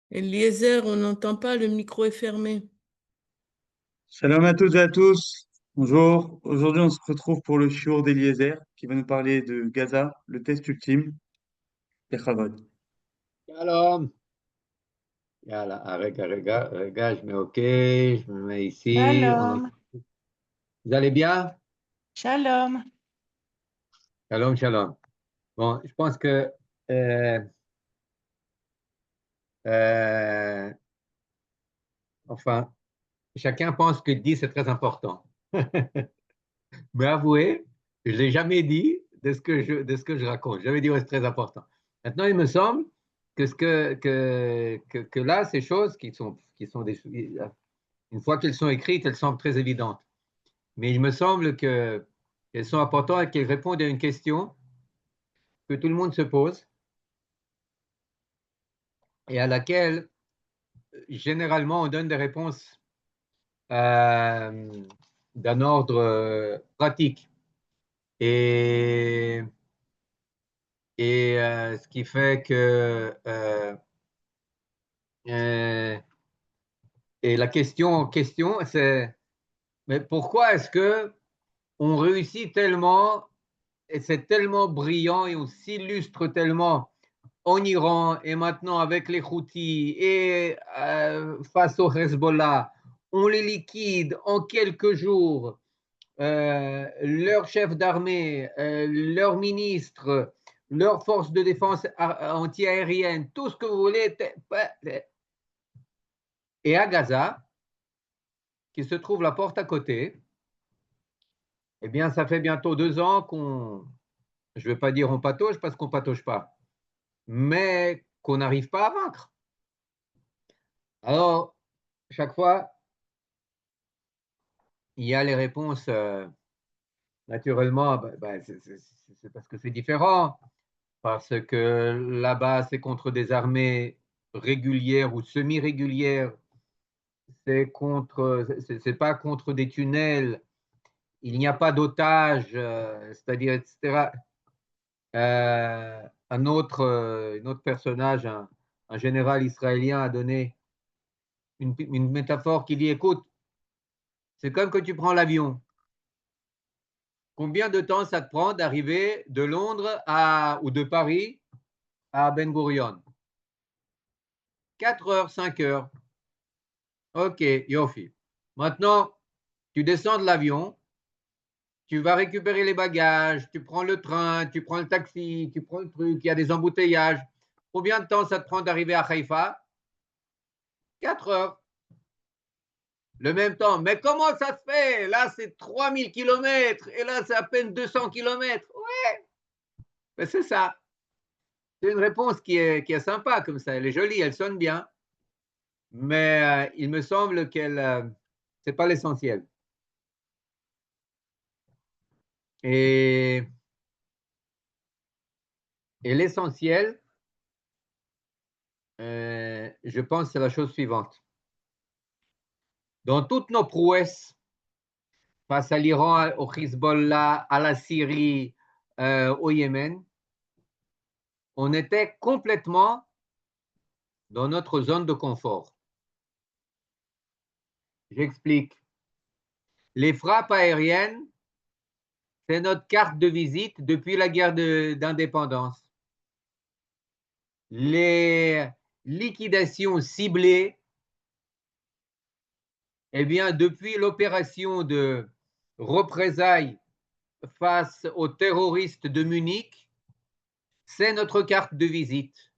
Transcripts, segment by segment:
Eliezer, on n'entend pas, le micro est fermé. Shalom à toutes et à tous. Bonjour. Aujourd'hui, on se retrouve pour le shiur d'Eliezer qui va nous parler de Gaza, le test ultime des Chavod. Shalom. Yalla, רגע, je mets OK, je me mets ici. Shalom, Vous allez bien? shalom. Shalom, shalom. Bon, je pense que euh, euh, enfin, chacun pense que dit c'est très important. Mais avouez, je ne l'ai jamais dit de ce que je raconte. J'avais dit ouais, c'est très important. Maintenant, il me semble que là, ces choses qui sont une fois qu'elles sont écrites, elles semblent très évidentes. Mais il me semble qu'elles sont importantes et qu'elles répondent à une question que tout le monde se pose et à laquelle, généralement, on donne des réponses euh, d'un ordre pratique. Et, ce qui fait que euh, et la question, c'est mais pourquoi est-ce que on réussit tellement et c'est tellement brillant et on s'illustre tellement en Iran et maintenant avec les Houthis et face au Hezbollah, on les liquide en quelques jours. Leur chef d'armée, leur ministre, leur force de défense antiaérienne, tout ce que vous voulez. Et à Gaza, qui se trouve la porte à côté, eh bien, ça fait bientôt 2 ans je ne vais pas dire on patauge parce qu'on patauge pas, mais qu'on n'arrive pas à vaincre. Alors, chaque fois, il y a les réponses, naturellement, c'est parce que c'est différent, parce que là-bas, c'est contre des armées régulières ou semi-régulières, c'est pas contre des tunnels, il n'y a pas d'otages, c'est-à-dire, etc. Un autre personnage, un général israélien, a donné une métaphore qui dit, écoute, c'est comme que tu prends l'avion. Combien de temps ça te prend d'arriver de Londres ou de Paris à Ben Gurion? 4 heures, 5 heures. Ok, Yofi. Maintenant, tu descends de l'avion, tu vas récupérer les bagages, tu prends le train, tu prends le taxi, tu prends le truc, il y a des embouteillages. Combien de temps ça te prend d'arriver à Haïfa? 4 heures. Le même temps. Mais comment ça se fait? Là, c'est 3000 km et là, c'est à peine 200 km. Ouais, mais c'est ça. C'est une réponse qui est sympa comme ça. Elle est jolie, elle sonne bien. Mais il me semble c'est pas l'essentiel. Et, et l'essentiel, je pense, c'est la chose suivante. Dans toutes nos prouesses, face à l'Iran, au Hezbollah, à la Syrie, au Yémen, on était complètement dans notre zone de confort. J'explique. Les frappes aériennes, c'est notre carte de visite depuis la guerre d'indépendance. Les liquidations ciblées, eh bien, depuis l'opération de représailles face aux terroristes de Munich, c'est notre carte de visite.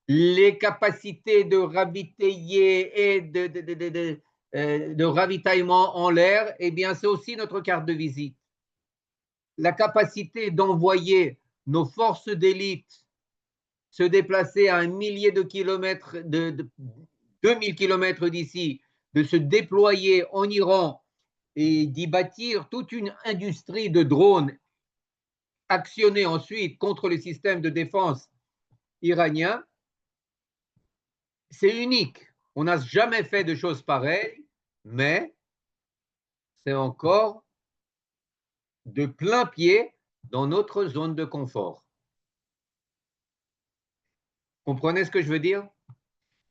Les capacités de ravitailler et de ravitaillement en l'air, eh bien, c'est aussi notre carte de visite. La capacité d'envoyer nos forces d'élite se déplacer à un millier de kilomètres, de 2000 kilomètres d'ici, de se déployer en Iran et d'y bâtir toute une industrie de drones actionnés ensuite contre les systèmes de défense iraniens, c'est unique. On n'a jamais fait de choses pareilles, mais c'est encore de plein pied dans notre zone de confort. Comprenez ce que je veux dire?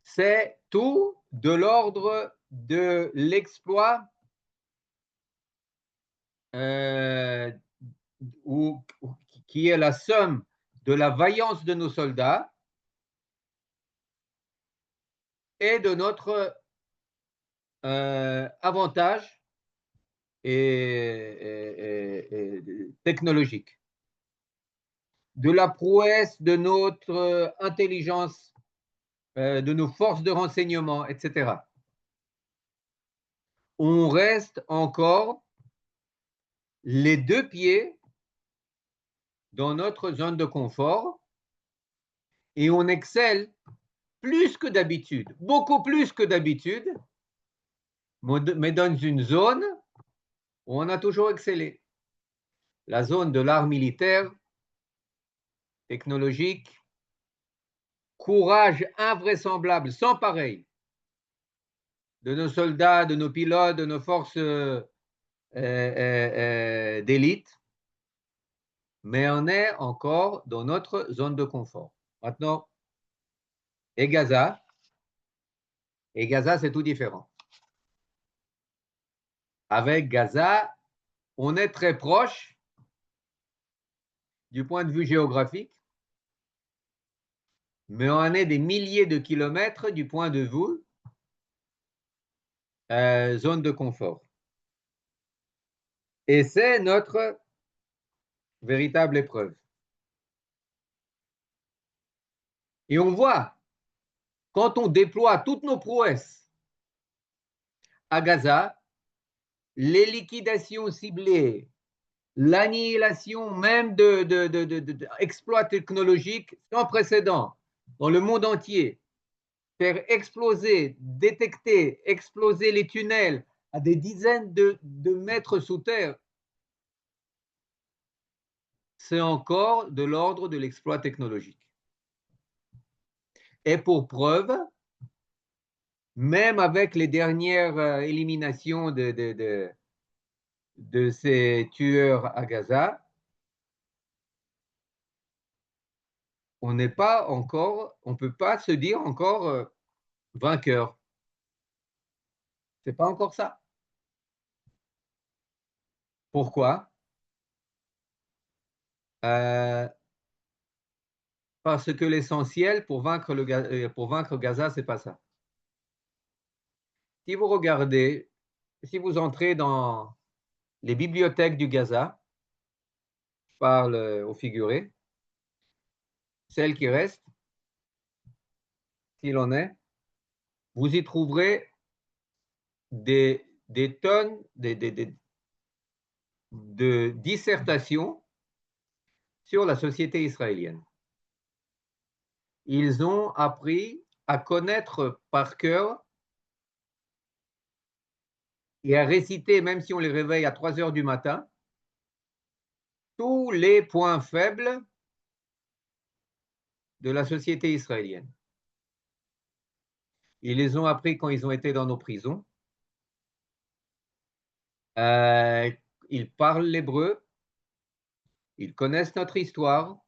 C'est tout de l'ordre de l'exploit qui est la somme de la vaillance de nos soldats et de notre avantage technologique, de la prouesse de notre intelligence, de nos forces de renseignement, etc. On reste encore les deux pieds dans notre zone de confort et on excelle plus que d'habitude, beaucoup plus que d'habitude, mais dans une zone où on a toujours excellé. La zone de l'art militaire, technologique, courage invraisemblable, sans pareil, de nos soldats, de nos pilotes, de nos forces d'élite, mais on est encore dans notre zone de confort. Maintenant, et Gaza, c'est tout différent. Avec Gaza, on est très proche du point de vue géographique, mais on est des milliers de kilomètres du point de vue zone de confort. Et c'est notre véritable épreuve. Et on voit, quand on déploie toutes nos prouesses à Gaza, les liquidations ciblées, l'annihilation même d'exploits technologiques sans précédent dans le monde entier, faire exploser, détecter, exploser les tunnels à des dizaines de mètres sous terre, c'est encore de l'ordre de l'exploit technologique. Et pour preuve, même avec les dernières éliminations de ces tueurs à Gaza, on n'est pas encore, on ne peut pas se dire encore vainqueur. C'est pas encore ça. Pourquoi? Parce que l'essentiel pour vaincre Gaza, c'est pas ça. Si vous regardez, si vous entrez dans les bibliothèques du Gaza, je parle au figuré, celles qui restent, s'il en est, vous y trouverez des tonnes de dissertations sur la société israélienne. Ils ont appris à connaître par cœur et à réciter, même si on les réveille à 3 heures du matin, tous les points faibles de la société israélienne. Ils les ont appris quand ils ont été dans nos prisons. Ils parlent l'hébreu, ils connaissent notre histoire,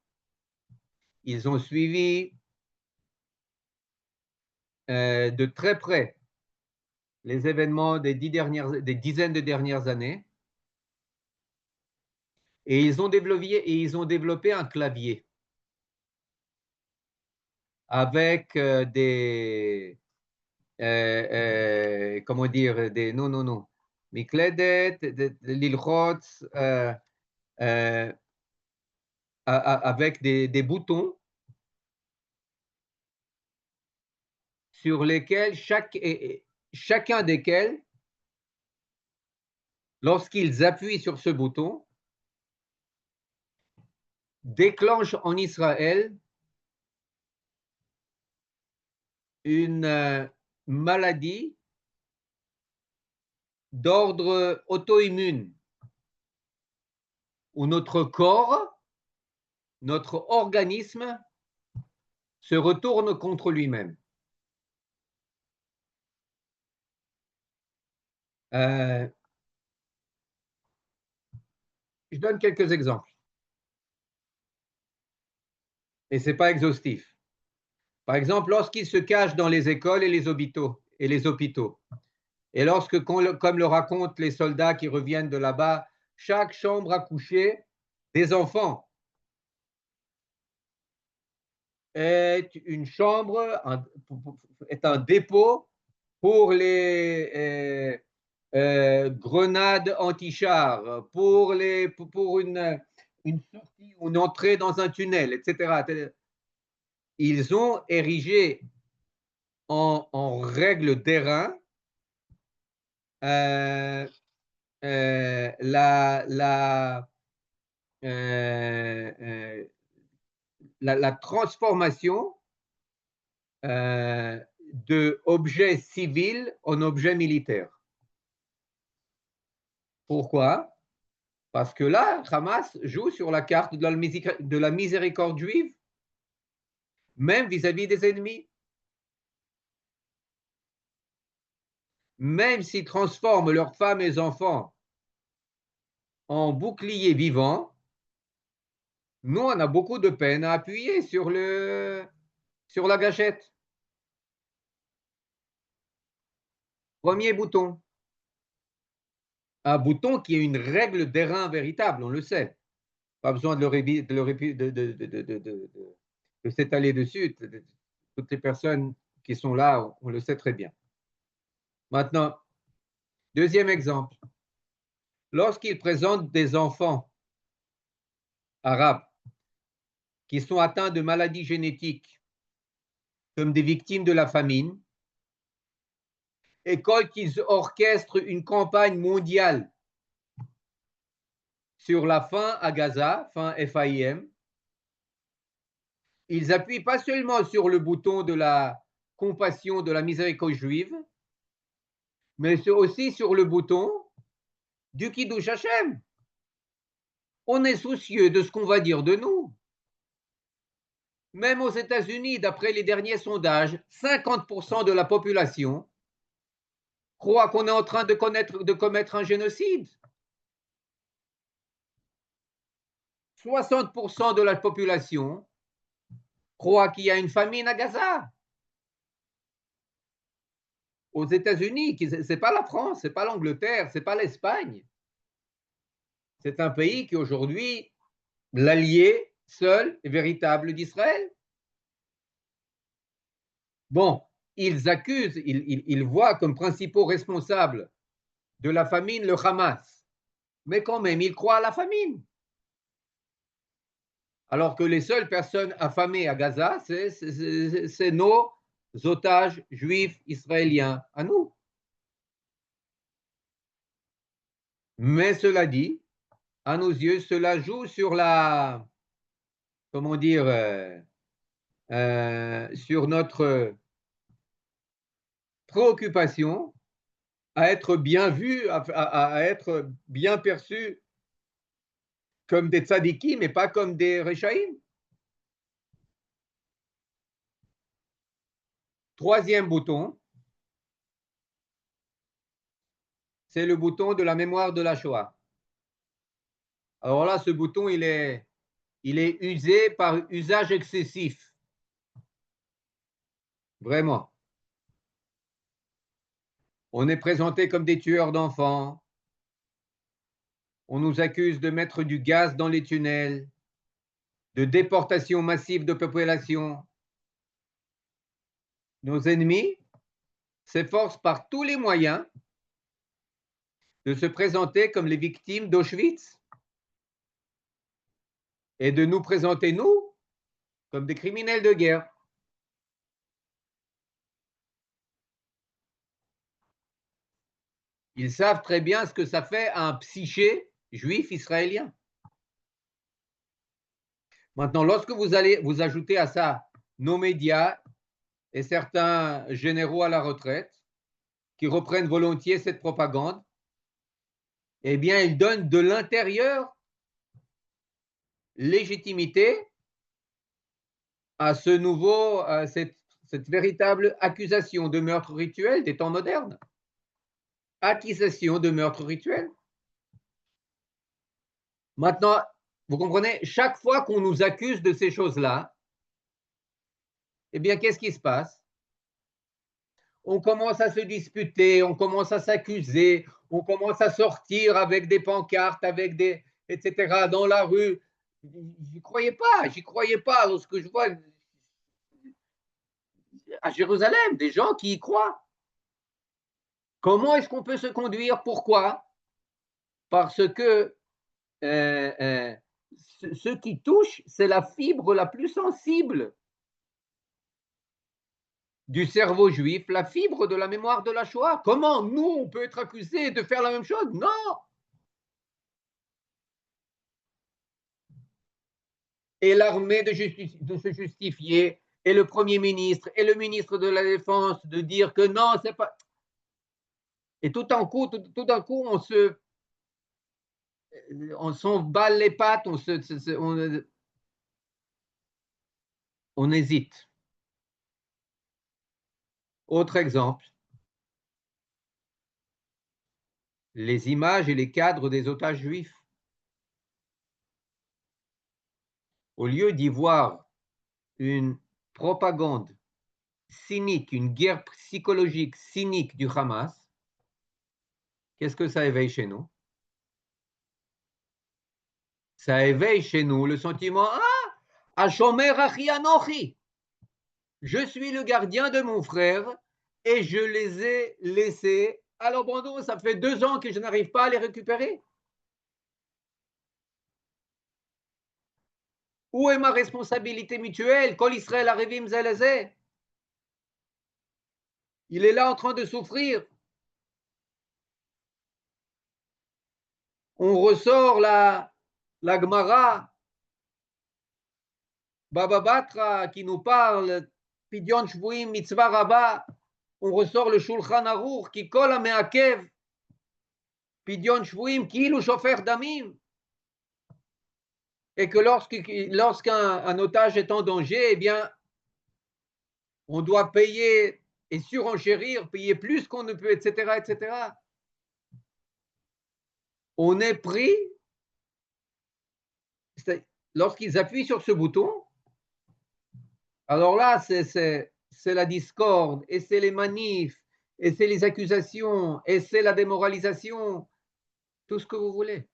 ils ont suivi de très près les événements des dizaines de dernières années et ils ont développé un clavier avec comment dire, Mikledet, l'ilchotz, avec des boutons sur lesquels chacun desquels, lorsqu'ils appuient sur ce bouton, déclenche en Israël une maladie d'ordre auto-immune, où notre corps, notre organisme se retourne contre lui-même. Je donne quelques exemples. Et ce n'est pas exhaustif. Par exemple, lorsqu'ils se cachent dans les écoles et les hôpitaux, et lorsque, comme le racontent les soldats qui reviennent de là-bas, chaque chambre à coucher des enfants est une chambre, est un dépôt pour les grenades anti-chars, pour une sortie ou une entrée dans un tunnel, etc. Ils ont érigé en règle d'airain la transformation de objets civils en objets militaires. Pourquoi? Parce que là, Hamas joue sur la carte de la miséricorde juive, même vis-à-vis des ennemis. Même s'ils transforment leurs femmes et enfants en boucliers vivants, nous, on a beaucoup de peine à appuyer sur la gâchette. Premier bouton. Un bouton qui est une règle d'airain véritable, on le sait. Pas besoin de s'étaler dessus. Toutes les personnes qui sont là, on le sait très bien. Maintenant, deuxième exemple. Lorsqu'ils présentent des enfants arabes qui sont atteints de maladies génétiques comme des victimes de la famine, et quand ils orchestrent une campagne mondiale sur la faim à Gaza, faim FAIM, ils appuient pas seulement sur le bouton de la compassion, de la miséricorde juive, mais aussi sur le bouton du Kiddush Hashem. On est soucieux de ce qu'on va dire de nous. Même aux États-Unis, d'après les derniers sondages, 50% de la population croit qu'on est en train de commettre un génocide. 60% de la population croit qu'il y a une famine à Gaza. Aux États-Unis, ce n'est pas la France, ce n'est pas l'Angleterre, ce n'est pas l'Espagne. C'est un pays qui est aujourd'hui l'allié seul et véritable d'Israël. Bon, ils accusent, ils voient comme principaux responsables de la famine le Hamas, mais quand même, ils croient à la famine. Alors que les seules personnes affamées à Gaza, c'est nos otages juifs israéliens, à nous. Mais cela dit, à nos yeux, cela joue sur la, comment dire, sur notre préoccupation à être bien vu, à être bien perçu comme des tzadikim mais pas comme des rechaïm. Troisième bouton, c'est le bouton de la mémoire de la Shoah. Alors là, ce bouton, il est usé par usage excessif. Vraiment. On est présenté comme des tueurs d'enfants. On nous accuse de mettre du gaz dans les tunnels, de déportation massive de population. Nos ennemis s'efforcent par tous les moyens de se présenter comme les victimes d'Auschwitz et de nous présenter, nous, comme des criminels de guerre. Ils savent très bien ce que ça fait à un psyché juif israélien. Maintenant, lorsque vous allez vous ajouter à ça nos médias et certains généraux à la retraite qui reprennent volontiers cette propagande, eh bien, ils donnent de l'intérieur légitimité à ce nouveau, à cette véritable accusation de meurtre rituel des temps modernes. Accusation de meurtre rituel. Maintenant, vous comprenez, chaque fois qu'on nous accuse de ces choses-là, eh bien, qu'est-ce qui se passe? On commence à se disputer, on commence à s'accuser, on commence à sortir avec des pancartes, avec des, etc., dans la rue. J'y croyais pas lorsque je vois à Jérusalem des gens qui y croient. Comment est-ce qu'on peut se conduire? Pourquoi? Parce que ce qui touche, c'est la fibre la plus sensible du cerveau juif, la fibre de la mémoire de la Shoah. Comment nous, on peut être accusés de faire la même chose? Non! Et l'armée de se justifier, et le Premier ministre, et le ministre de la Défense de dire que non, c'est pas... Et tout d'un coup, on s'emballe les pattes, on hésite. Autre exemple, les images et les cadres des otages juifs. Au lieu d'y voir une propagande cynique, une guerre psychologique cynique du Hamas, qu'est-ce que ça éveille chez nous? Ça éveille chez nous le sentiment « Hashomer achi anochi » je suis le gardien de mon frère et je les ai laissés à l'abandon. Ça fait 2 ans que je n'arrive pas à les récupérer. Où est ma responsabilité mutuelle? Kol Israël arivim zelezeh. Il est là en train de souffrir. On ressort la Gemara, Baba Batra, qui nous parle, Pidyon Shvuim, Mitzvah Rabba. On ressort le Shulchan Aruch, qui colle à Meakev, Pidyon Shvuim, Kilu Shofer Damim. Et que lorsqu'un otage est en danger, eh bien, on doit payer et surenchérir, payer plus qu'on ne peut, etc., etc. On est pris, lorsqu'ils appuient sur ce bouton, alors là, c'est la discorde, et c'est les manifs, et c'est les accusations, et c'est la démoralisation, tout ce que vous voulez.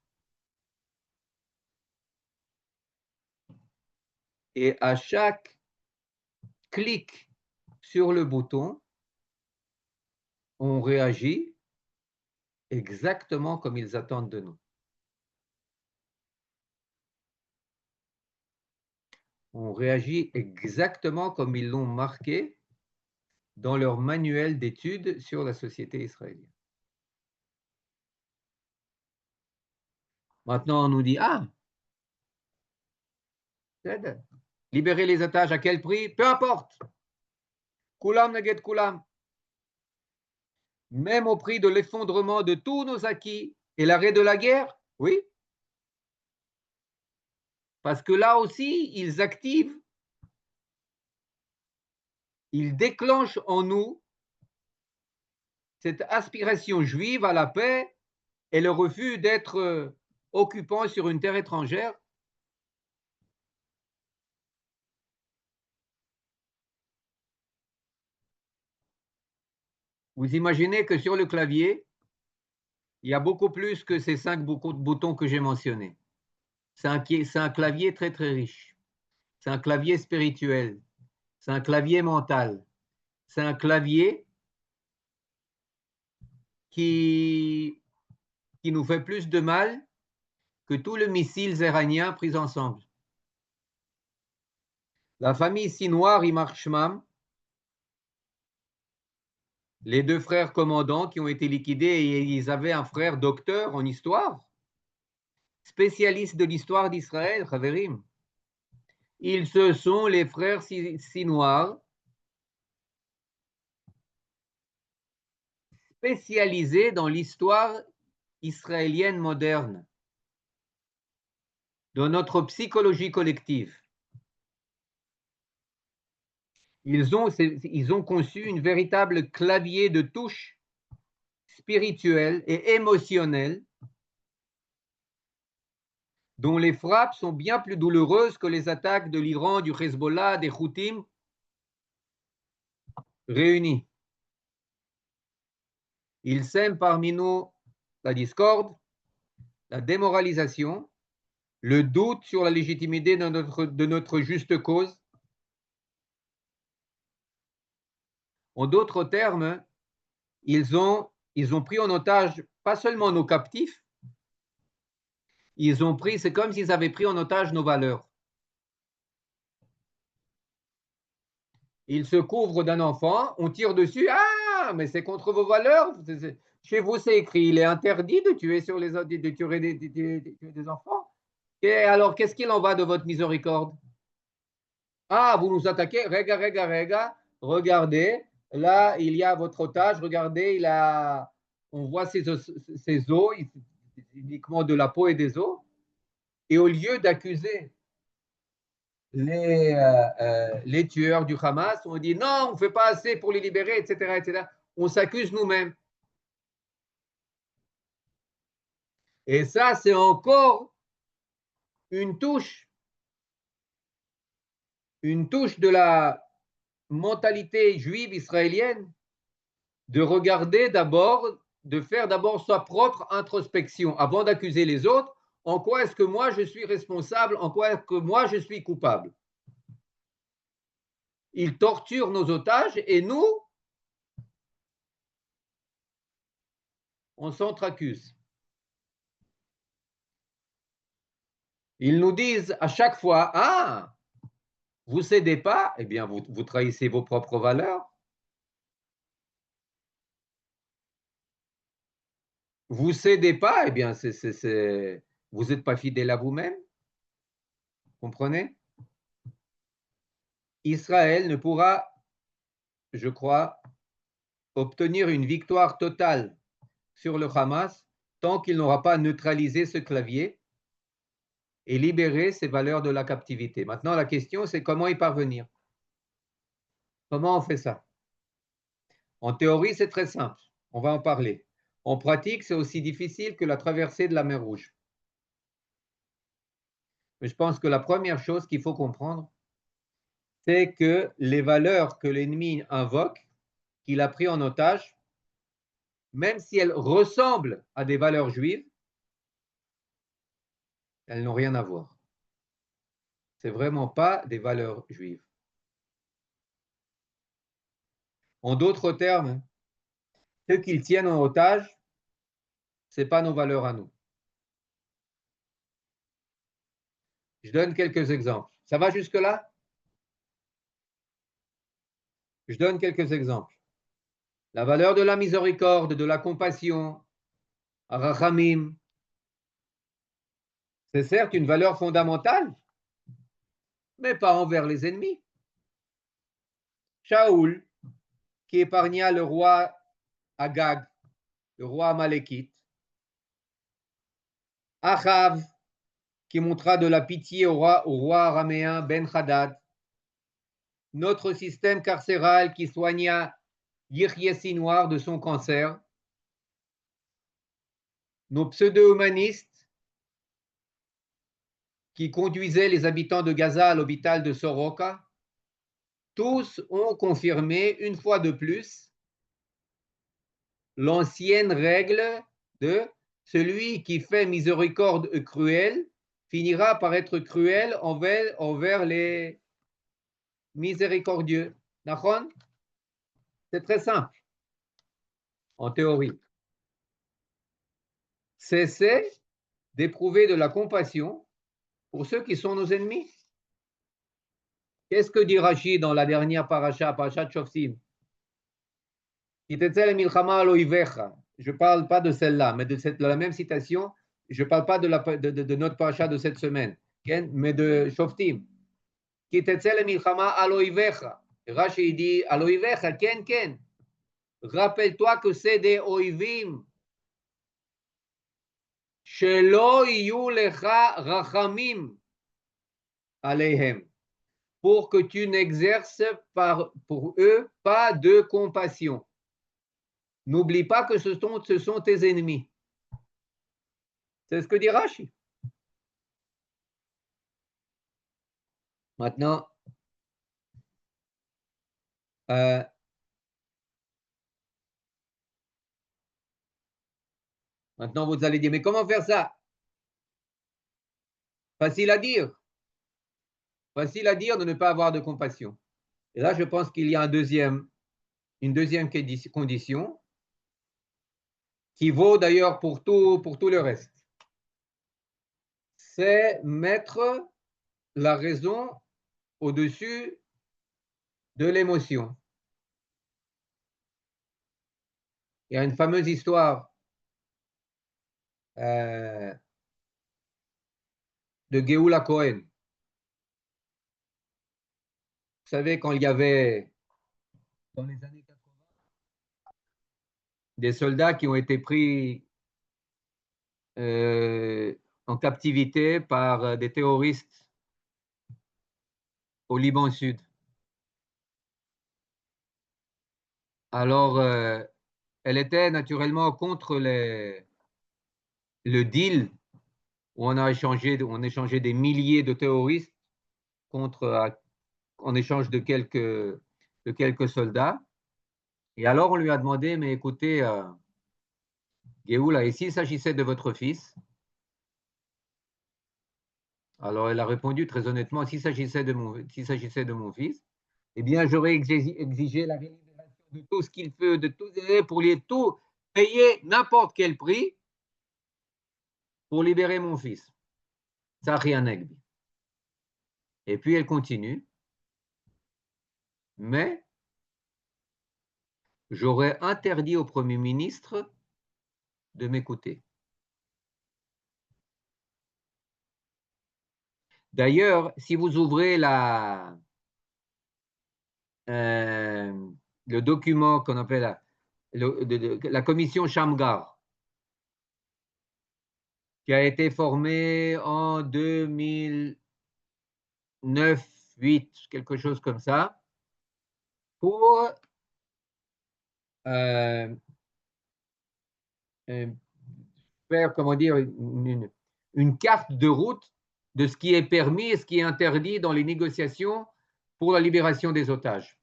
Et à chaque clic sur le bouton, on réagit exactement comme ils attendent de nous. On réagit exactement comme ils l'ont marqué dans leur manuel d'études sur la société israélienne. Maintenant, on nous dit, libérer les otages à quel prix? Peu importe. Kulam neged kulam. Même au prix de l'effondrement de tous nos acquis et l'arrêt de la guerre? Oui. Parce que là aussi, ils activent, ils déclenchent en nous cette aspiration juive à la paix et le refus d'être occupant sur une terre étrangère. Vous imaginez que sur le clavier, il y a beaucoup plus que ces 5 boutons que j'ai mentionnés. C'est un clavier très très riche. C'est un clavier spirituel. C'est un clavier mental. C'est un clavier qui nous fait plus de mal que tous les missiles iraniens pris ensemble. La famille Sinwar Imar Shmam, les 2 frères commandants qui ont été liquidés, et ils avaient un frère docteur en histoire, spécialiste de l'histoire d'Israël, Chaverim. Ils se sont les frères Sinwar, spécialisés dans l'histoire israélienne moderne, dans notre psychologie collective. Ils ont conçu une véritable clavier de touche spirituelle et émotionnelle dont les frappes sont bien plus douloureuses que les attaques de l'Iran, du Hezbollah, des Houthim réunis. Il sème parmi nous la discorde, la démoralisation, le doute sur la légitimité de notre juste cause. En d'autres termes, ils ont pris en otage pas seulement nos captifs, c'est comme s'ils avaient pris en otage nos valeurs. Ils se couvrent d'un enfant, on tire dessus, ah, mais c'est contre vos valeurs. Chez vous, c'est écrit, il est interdit de tuer des enfants. Et alors, qu'est-ce qu'il en va de votre miséricorde? Ah, vous nous attaquez, regardez, là, il y a votre otage, regardez, on voit ses os, uniquement de la peau et des os. Et au lieu d'accuser les tueurs du Hamas, on dit non, on ne fait pas assez pour les libérer, etc., etc. On s'accuse nous-mêmes. Et ça, c'est encore une touche de la mentalité juive israélienne de regarder d'abord, de faire d'abord sa propre introspection avant d'accuser les autres. En quoi est-ce que moi je suis responsable? En quoi est-ce que moi je suis coupable? Ils torturent nos otages et nous, on s'entre-accuse. Ils nous disent à chaque fois, ah, vous ne cédez pas, eh bien vous trahissez vos propres valeurs. Vous ne cédez pas, eh bien vous n'êtes pas fidèle à vous-même. Comprenez? Israël ne pourra, je crois, obtenir une victoire totale sur le Hamas tant qu'il n'aura pas neutralisé ce clavier et libéré ses valeurs de la captivité. Maintenant, la question, c'est comment y parvenir. Comment on fait ça? En théorie, c'est très simple. On va en parler. En pratique, c'est aussi difficile que la traversée de la mer Rouge. Mais je pense que la première chose qu'il faut comprendre, c'est que les valeurs que l'ennemi invoque, qu'il a pris en otage, même si elles ressemblent à des valeurs juives, elles n'ont rien à voir. Ce n'est vraiment pas des valeurs juives. En d'autres termes, ceux qu'ils tiennent en otage, ce n'est pas nos valeurs à nous. Je donne quelques exemples. Ça va jusque-là? Je donne quelques exemples. La valeur de la miséricorde, de la compassion, rachamim, c'est certes une valeur fondamentale, mais pas envers les ennemis. Shaoul, qui épargna le roi Agag, le roi amalékite. Achav, qui montra de la pitié au roi araméen Ben Hadad. Notre système carcéral qui soigna Yihye Sinwar de son cancer. Nos pseudo-humanistes qui conduisaient les habitants de Gaza à l'hôpital de Soroka, tous ont confirmé une fois de plus l'ancienne règle de celui qui fait miséricorde cruelle finira par être cruel envers les miséricordieux. D'accord? C'est très simple en théorie. Cessez d'éprouver de la compassion pour ceux qui sont nos ennemis. Qu'est-ce que dit Rashi dans la dernière parasha Shoftim? Je ne parle pas de celle-là, mais de la même citation. Je ne parle pas de notre parasha de cette semaine, mais de Shoftim. Rashi dit Aloivecha, ken, ken. Rappelle-toi que c'est des oivim. Shelo iyu lecha rachamim aleihem. Pour que tu n'exerces pour eux pas de compassion. N'oublie pas que ce sont tes ennemis. C'est ce que dit Rashi. Maintenant, Maintenant, vous allez dire, mais comment faire ça? Facile à dire. Facile à dire de ne pas avoir de compassion. Et là, je pense qu'il y a une deuxième condition qui vaut d'ailleurs pour tout le reste. C'est mettre la raison au-dessus de l'émotion. Il y a une fameuse histoire de Géoula Cohen. Vous savez, quand il y avait, dans les années 80, des soldats qui ont été pris en captivité par des terroristes au Liban Sud. Alors, elle était naturellement contre le deal où on échangeait des milliers de terroristes en échange de quelques soldats. Et alors, on lui a demandé, mais écoutez, Géoula, et s'il s'agissait de votre fils? Alors, elle a répondu très honnêtement, s'il s'agissait de mon fils, eh bien, j'aurais exigé la libération de tout ce qu'il peut, de tout pour lui tout payer n'importe quel prix pour libérer mon fils. Ça, rien n'est. Et puis, elle continue. Mais j'aurais interdit au Premier ministre de m'écouter. D'ailleurs, si vous ouvrez le document qu'on appelle la commission Shamgar, qui a été formée en 2009-2008, quelque chose comme ça, pour faire, comment dire, une carte de route de ce qui est permis et ce qui est interdit dans les négociations pour la libération des otages.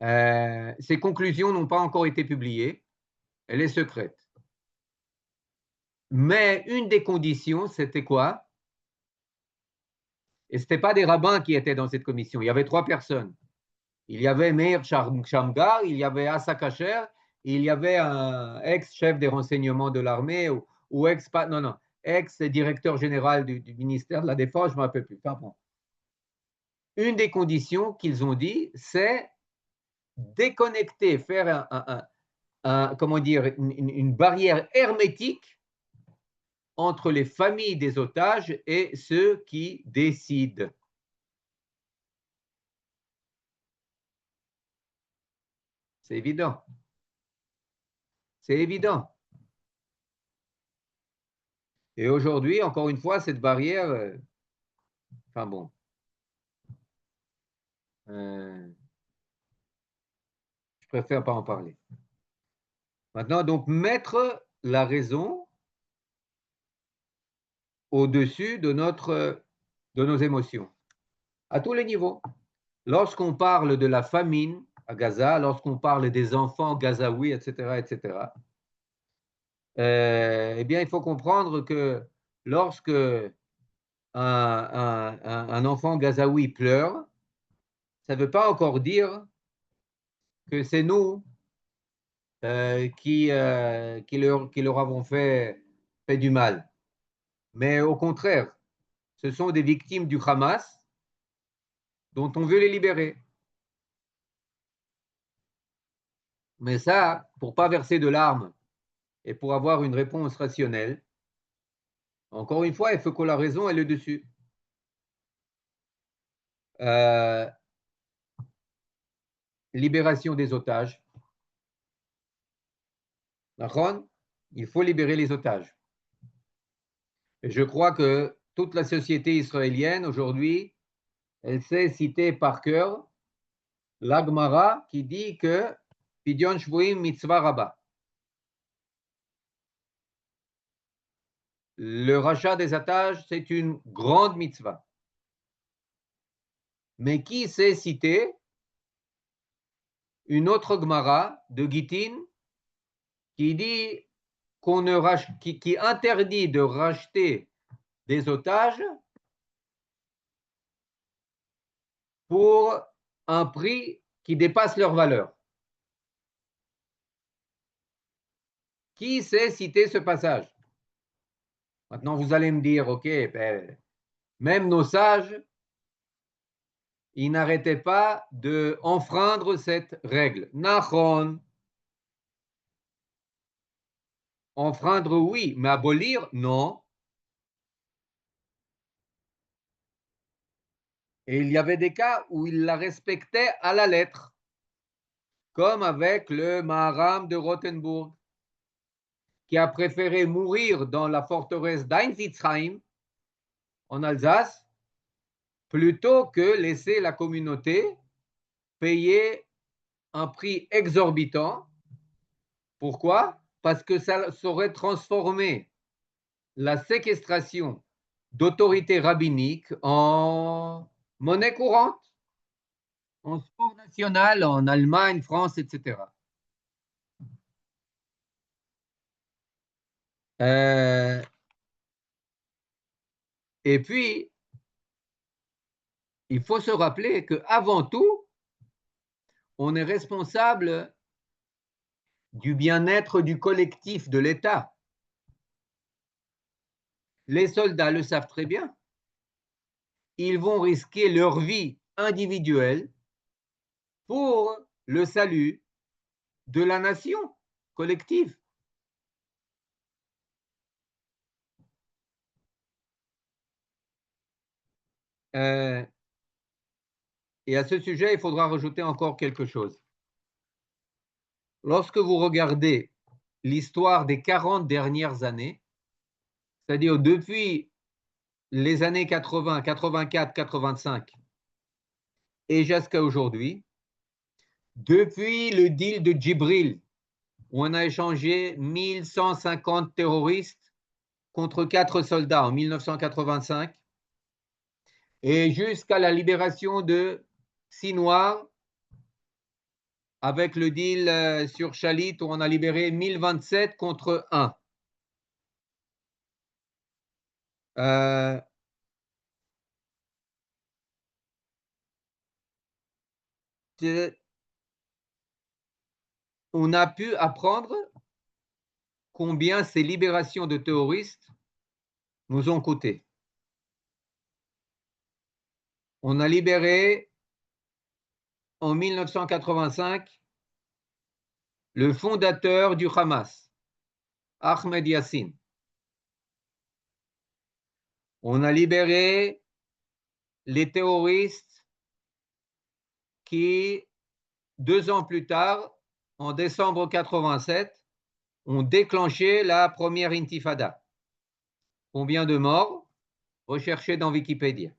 Ces conclusions n'ont pas encore été publiées, elle est secrète. Mais une des conditions, c'était quoi? Et ce n'était pas des rabbins qui étaient dans cette commission, il y avait 3 personnes. Il y avait Meir Shamgar, il y avait Asa Kacher, et il y avait un ex-chef des renseignements de l'armée ou ex-directeur général du ministère de la Défense, je ne me rappelle plus. Enfin, bon. Une des conditions qu'ils ont dit, c'est déconnecter, faire comment dire, une barrière hermétique entre les familles des otages et ceux qui décident. C'est évident. C'est évident. Et aujourd'hui, encore une fois, cette barrière, enfin bon, je préfère pas en parler. Maintenant, donc, mettre la raison au-dessus de nos émotions, à tous les niveaux. Lorsqu'on parle de la famine à Gaza, lorsqu'on parle des enfants gazaouis, etc., eh bien, il faut comprendre que lorsque un enfant gazaoui pleure, ça ne veut pas encore dire que c'est nous qui leur avons fait du mal. Mais au contraire, ce sont des victimes du Hamas dont on veut les libérer. Mais ça, pour ne pas verser de larmes et pour avoir une réponse rationnelle, encore une fois, il faut que la raison ait le dessus. Libération des otages. Il faut libérer les otages. Et je crois que toute la société israélienne aujourd'hui, elle sait citer par cœur la Gemara qui dit que Pidyon Shvuim mitzvah rabba. Le rachat des otages, c'est une grande mitzvah. Mais qui sait citer une autre Gemara de Gittin qui dit qui interdit de racheter des otages pour un prix qui dépasse leur valeur. Qui sait citer ce passage? Maintenant, vous allez me dire, OK, ben, même nos sages, ils n'arrêtaient pas d'enfreindre cette règle. Nachon. Enfreindre, oui, mais abolir, non. Et il y avait des cas où ils la respectaient à la lettre, comme avec le Maharam de Rothenburg, qui a préféré mourir dans la forteresse d'Einsitzheim, en Alsace, plutôt que laisser la communauté payer un prix exorbitant. Pourquoi? Parce que ça aurait transformé la séquestration d'autorités rabbiniques en monnaie courante, en sport national, en Allemagne, France, etc. Et puis, il faut se rappeler qu'avant tout, on est responsable du bien-être du collectif de l'État. Les soldats le savent très bien. Ils vont risquer leur vie individuelle pour le salut de la nation collective. Et à ce sujet, il faudra rajouter encore quelque chose. Lorsque vous regardez l'histoire des 40 dernières années, c'est-à-dire depuis les années 80, 84, 85 et jusqu'à aujourd'hui, depuis le deal de Djibril, où on a échangé 1150 terroristes contre 4 soldats en 1985, et jusqu'à la libération de 6 Noirs, avec le deal sur Chalit, où on a libéré 1027 contre 1. On a pu apprendre combien ces libérations de terroristes nous ont coûté. On a libéré en 1985 le fondateur du Hamas, Ahmed Yassin. On a libéré les terroristes qui, 2 ans plus tard, en décembre 87, ont déclenché la première intifada. Combien de morts? Recherchez dans Wikipédia.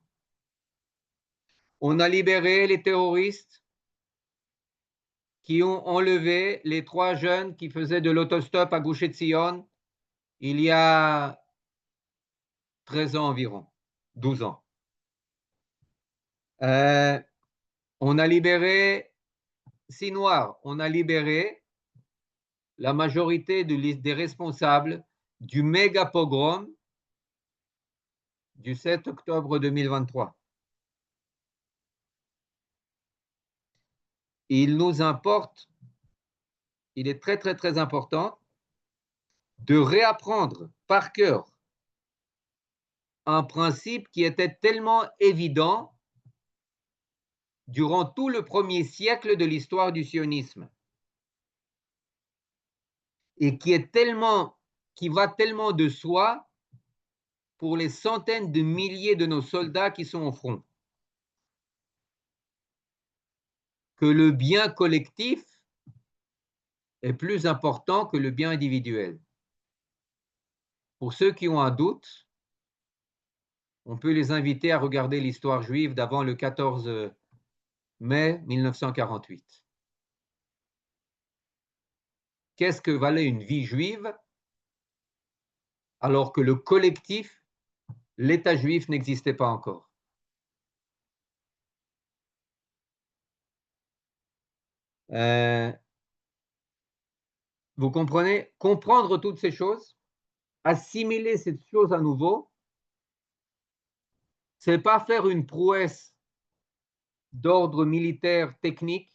On a libéré les terroristes qui ont enlevé les 3 jeunes qui faisaient de l'autostop à Gush Etzion il y a 13 ans environ, 12 ans. On a libéré 6 Noirs, on a libéré la majorité des responsables du méga pogrom du 7 octobre 2023. Il nous importe, il est très très très important de réapprendre par cœur un principe qui était tellement évident durant tout le premier siècle de l'histoire du sionisme et qui va tellement de soi pour les centaines de milliers de nos soldats qui sont au front. Que le bien collectif est plus important que le bien individuel. Pour ceux qui ont un doute, on peut les inviter à regarder l'histoire juive d'avant le 14 mai 1948. Qu'est-ce que valait une vie juive alors que le collectif, l'État juif n'existait pas encore? Vous comprenez? Comprendre toutes ces choses, assimiler cette chose à nouveau, ce n'est pas faire une prouesse d'ordre militaire technique,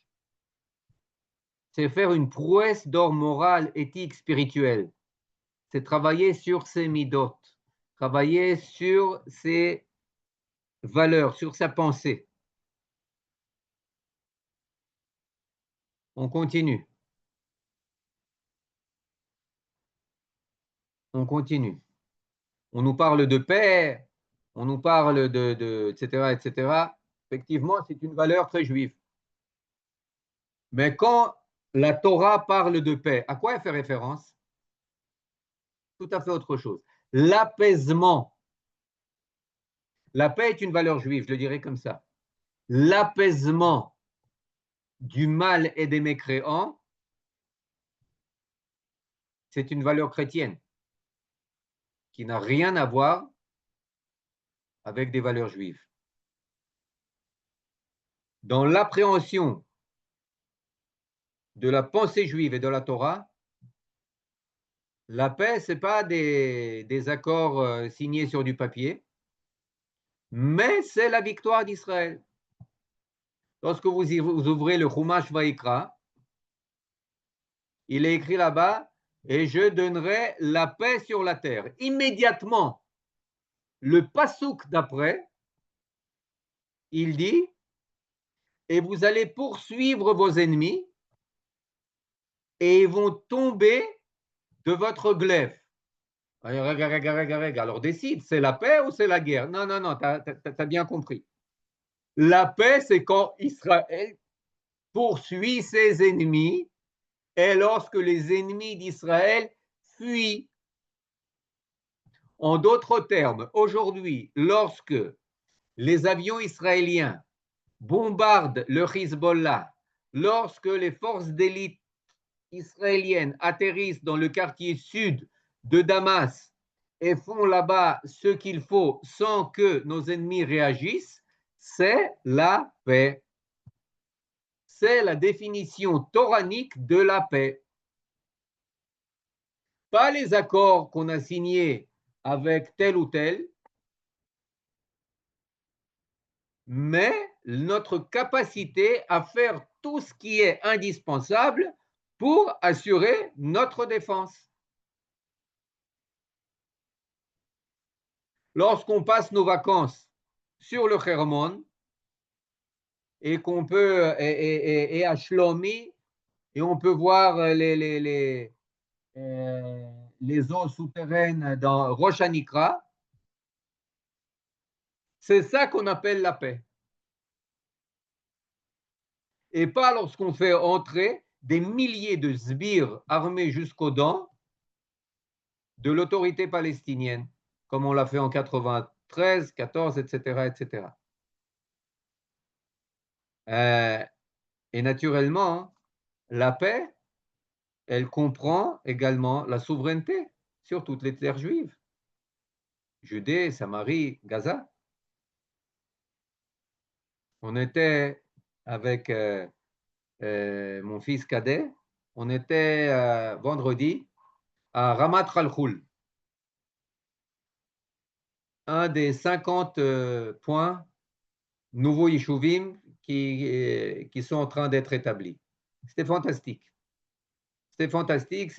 c'est faire une prouesse d'ordre moral, éthique, spirituel. C'est travailler sur ses midot, travailler sur ses valeurs, sur sa pensée. On continue. On continue. On nous parle de paix, on nous parle etc., etc. Effectivement, c'est une valeur très juive. Mais quand la Torah parle de paix, à quoi elle fait référence? Tout à fait autre chose. L'apaisement. La paix est une valeur juive, je le dirais comme ça. L'apaisement du mal et des mécréants, c'est une valeur chrétienne qui n'a rien à voir avec des valeurs juives. Dans l'appréhension de la pensée juive et de la Torah, la paix, ce n'est pas des accords signés sur du papier, mais c'est la victoire d'Israël. Lorsque vous ouvrez le Chumash Vaikra, il est écrit là-bas, et je donnerai la paix sur la terre. Immédiatement, le passouk d'après, il dit, et vous allez poursuivre vos ennemis, et ils vont tomber de votre glaive. Alors décide, c'est la paix ou c'est la guerre? Non, non, non, tu as bien compris. La paix, c'est quand Israël poursuit ses ennemis et lorsque les ennemis d'Israël fuient. En d'autres termes, aujourd'hui, lorsque les avions israéliens bombardent le Hezbollah, lorsque les forces d'élite israéliennes atterrissent dans le quartier sud de Damas et font là-bas ce qu'il faut sans que nos ennemis réagissent, c'est la paix. C'est la définition toranique de la paix. Pas les accords qu'on a signés avec tel ou tel, mais notre capacité à faire tout ce qui est indispensable pour assurer notre défense. Lorsqu'on passe nos vacances sur le Hermon et qu'on peut, et à Shlomi, et on peut voir les eaux souterraines dans Rosh Hanikra, c'est ça qu'on appelle la paix. Et pas lorsqu'on fait entrer des milliers de sbires armés jusqu'aux dents de l'autorité palestinienne, comme on l'a fait en 93, 14, etc., etc. Et naturellement, la paix, elle comprend également la souveraineté sur toutes les terres juives. Judée, Samarie, Gaza. On était avec mon fils cadet, on était vendredi à Ramat Khalkhul, un des 50 points nouveaux Yishuvim qui sont en train d'être établis. C'était fantastique. C'était fantastique.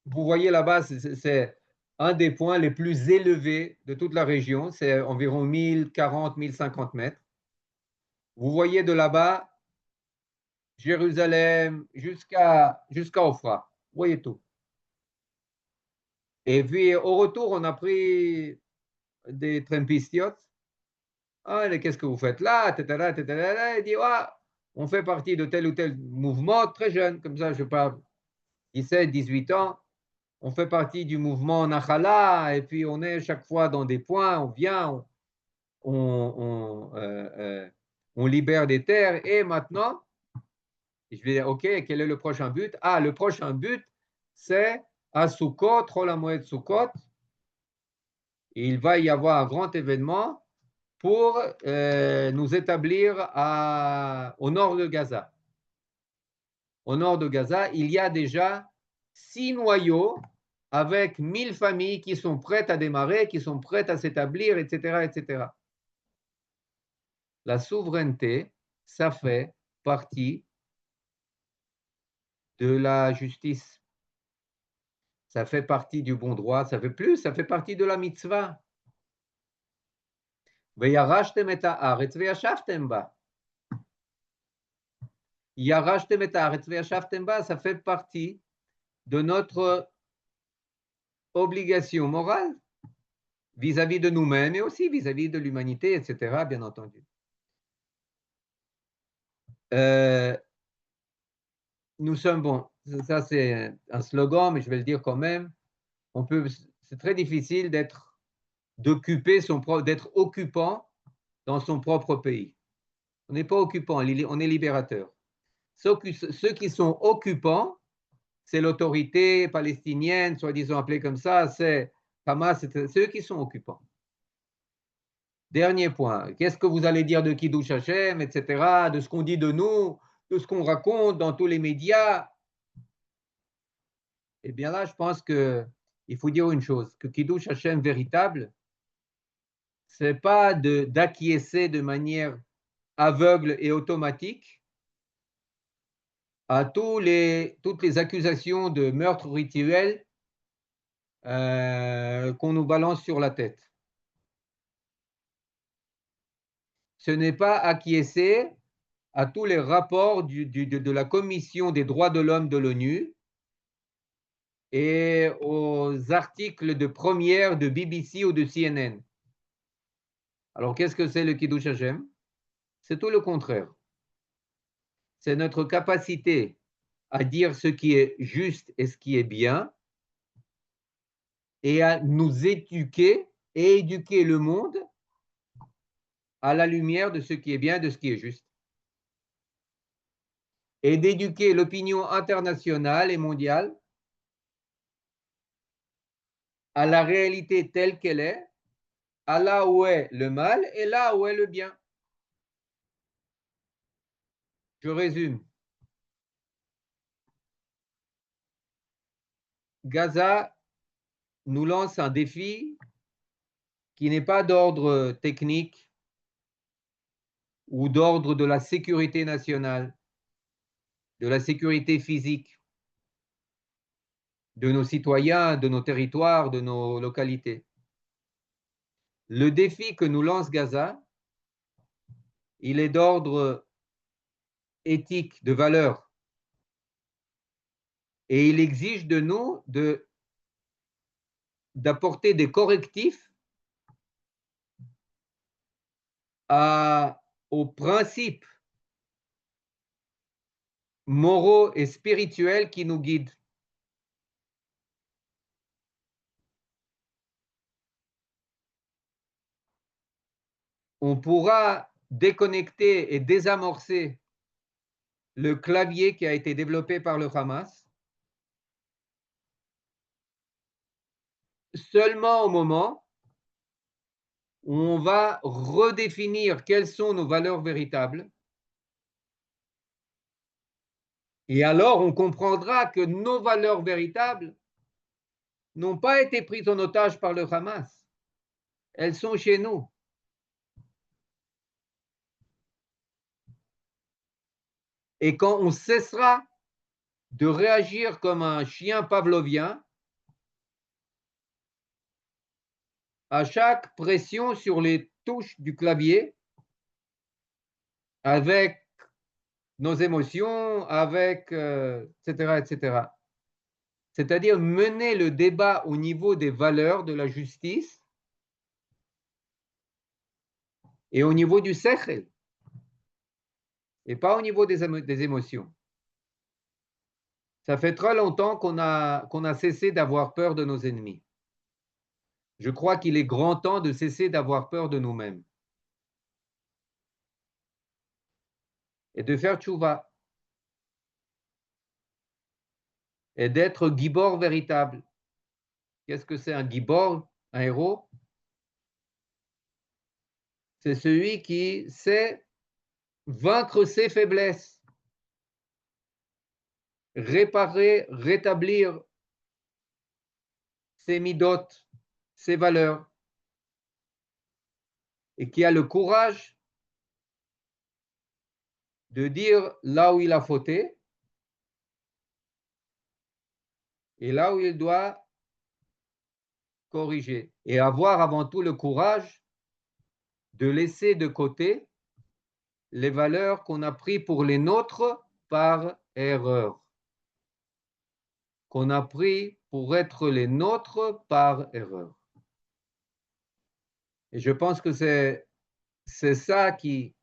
Vous voyez là-bas, c'est un des points les plus élevés de toute la région. C'est environ 1040, 1050 mètres. Vous voyez de là-bas Jérusalem jusqu'à Ofra. Vous voyez tout. Et puis au retour, on a pris des trempistiotes. Ah, qu'est-ce que vous faites là? Il dit, ah, on fait partie de tel ou tel mouvement très jeune, comme ça, je parle 17, 18 ans. On fait partie du mouvement Nachala, et puis on est chaque fois dans des points, on vient, on libère des terres, et maintenant, je vais dire, OK, quel est le prochain but? Ah, le prochain but, c'est à Sukkot, Chol HaMoed Sukkot. Il va y avoir un grand événement pour nous établir au nord de Gaza. Au nord de Gaza, il y a déjà 6 noyaux avec 1000 familles qui sont prêtes à démarrer, qui sont prêtes à s'établir, etc., etc. La souveraineté, ça fait partie de la justice. Ça fait partie du bon droit, ça fait partie de la mitzvah. Veyarashtem et haaretz veyashavtem ba. Yarashtem et haaretz veyashavtem ba, ça fait partie de notre obligation morale vis-à-vis de nous-mêmes et aussi vis-à-vis de l'humanité, etc., bien entendu. Nous sommes bons. Ça, c'est un slogan, mais je vais le dire quand même. C'est très difficile d'être occupant dans son propre pays. On n'est pas occupant, on est libérateur. Ceux qui sont occupants, c'est l'autorité palestinienne, soi-disant appelée comme ça, c'est Hamas, c'est ceux qui sont occupants. Dernier point, qu'est-ce que vous allez dire de Kiddush Hashem, etc., de ce qu'on dit de nous, de ce qu'on raconte dans tous les médias? Eh bien là, je pense qu'il faut dire une chose, que Kiddush Hashem véritable, ce n'est pas d'acquiescer de manière aveugle et automatique à toutes les accusations de meurtre rituel qu'on nous balance sur la tête. Ce n'est pas acquiescer à tous les rapports de la Commission des droits de l'homme de l'ONU et aux articles de première de BBC ou de CNN. Alors, qu'est-ce que c'est le Kiddush Hashem? C'est tout le contraire. C'est notre capacité à dire ce qui est juste et ce qui est bien et à nous éduquer et éduquer le monde à la lumière de ce qui est bien, de ce qui est juste. Et d'éduquer l'opinion internationale et mondiale à la réalité telle qu'elle est, à là où est le mal et là où est le bien. Je résume. Gaza nous lance un défi qui n'est pas d'ordre technique ou d'ordre de la sécurité nationale, de la sécurité physique de nos citoyens, de nos territoires, de nos localités. Le défi que nous lance Gaza, il est d'ordre éthique, de valeur. Et il exige de nous d'apporter des correctifs aux principes moraux et spirituels qui nous guident. On pourra déconnecter et désamorcer le clavier qui a été développé par le Hamas seulement au moment où on va redéfinir quelles sont nos valeurs véritables. Et alors, on comprendra que nos valeurs véritables n'ont pas été prises en otage par le Hamas. Elles sont chez nous. Et quand on cessera de réagir comme un chien pavlovien à chaque pression sur les touches du clavier, avec nos émotions, avec, etc., etc. C'est-à-dire mener le débat au niveau des valeurs de la justice et au niveau du sechel, et pas au niveau des émotions. Ça fait très longtemps qu'on a cessé d'avoir peur de nos ennemis. Je crois qu'il est grand temps de cesser d'avoir peur de nous-mêmes et de faire tchouva et d'être gibor véritable. Qu'est-ce que c'est un gibor, un héros? C'est celui qui sait vaincre ses faiblesses réparer, rétablir ses midot, ses valeurs, et qui a le courage de dire là où il a fauté et là où il doit corriger, et avoir avant tout le courage de laisser de côté les valeurs qu'on a prises pour les nôtres par erreur, qu'on a pris pour être les nôtres par erreur. Et je pense que c'est ça qui